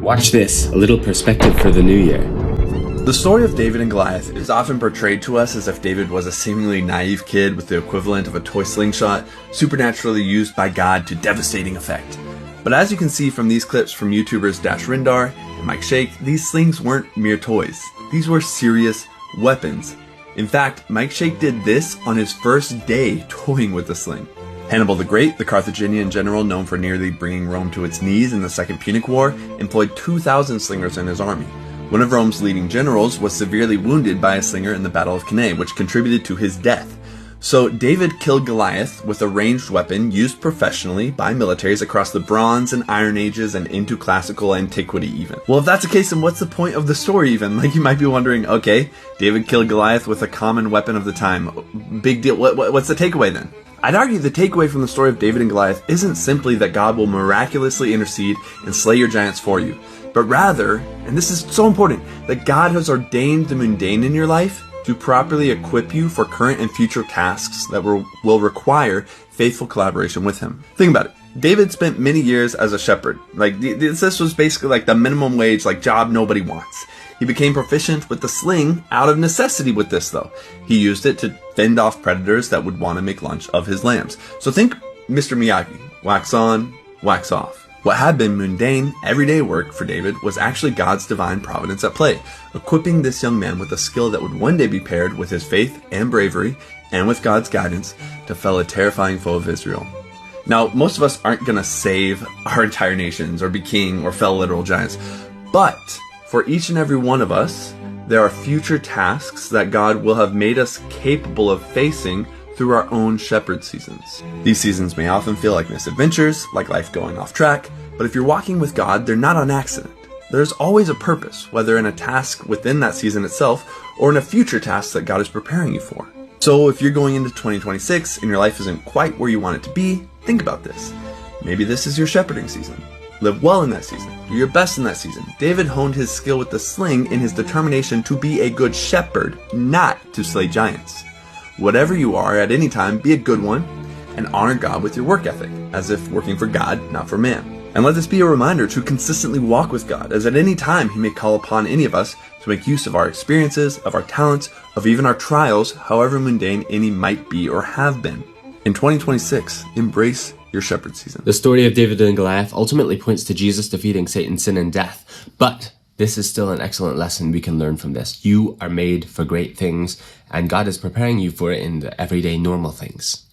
Watch this, a little perspective for the new year. The story of David and Goliath is often portrayed to us as if David was a seemingly naive kid with the equivalent of a toy slingshot, supernaturally used by God to devastating effect. But as you can see from these clips from YouTubers Dash Rindar and Mike Shake, these slings weren't mere toys. These were serious weapons. In fact, Mike Shake did this on his first day toying with the sling. Hannibal the Great, the Carthaginian general known for nearly bringing Rome to its knees in the Second Punic War, employed 2,000 slingers in his army. One of Rome's leading generals was severely wounded by a slinger in the Battle of Cannae, which contributed to his death. So David killed Goliath with a ranged weapon used professionally by militaries across the Bronze and Iron Ages and into classical antiquity even. Well, if that's the case, then what's the point of the story even? Like, you might be wondering, okay, David killed Goliath with a common weapon of the time. Big deal. What's the takeaway then? I'd argue the takeaway from the story of David and Goliath isn't simply that God will miraculously intercede and slay your giants for you, but rather, and this is so important, that God has ordained the mundane in your life to properly equip you for current and future tasks that will require faithful collaboration with Him. Think about it. David spent many years as a shepherd. Like, this was basically like the minimum wage, like, job nobody wants. He became proficient with the sling out of necessity with this, though. He used it to fend off predators that would want to make lunch of his lambs. So think Mr. Miyagi, wax on, wax off. What had been mundane, everyday work for David was actually God's divine providence at play, equipping this young man with a skill that would one day be paired with his faith and bravery, and with God's guidance, to fell a terrifying foe of Israel. Now, most of us aren't going to save our entire nations, or be king, or fell literal giants, but for each and every one of us, there are future tasks that God will have made us capable of facing through our own shepherd seasons. These seasons may often feel like misadventures, like life going off track, but if you're walking with God, they're not on accident. There's always a purpose, whether in a task within that season itself, or in a future task that God is preparing you for. So if you're going into 2026 and your life isn't quite where you want it to be, think about this. Maybe this is your shepherding season. Live well in that season. Do your best in that season. David honed his skill with the sling in his determination to be a good shepherd, not to slay giants. Whatever you are at any time, be a good one, and honor God with your work ethic, as if working for God, not for man. And let this be a reminder to consistently walk with God, as at any time He may call upon any of us to make use of our experiences, of our talents, of even our trials, however mundane any might be or have been. In 2026, embrace your shepherd season. The story of David and Goliath ultimately points to Jesus defeating Satan, sin, and death, but this is still an excellent lesson we can learn from this. You are made for great things, and God is preparing you for it in the everyday normal things.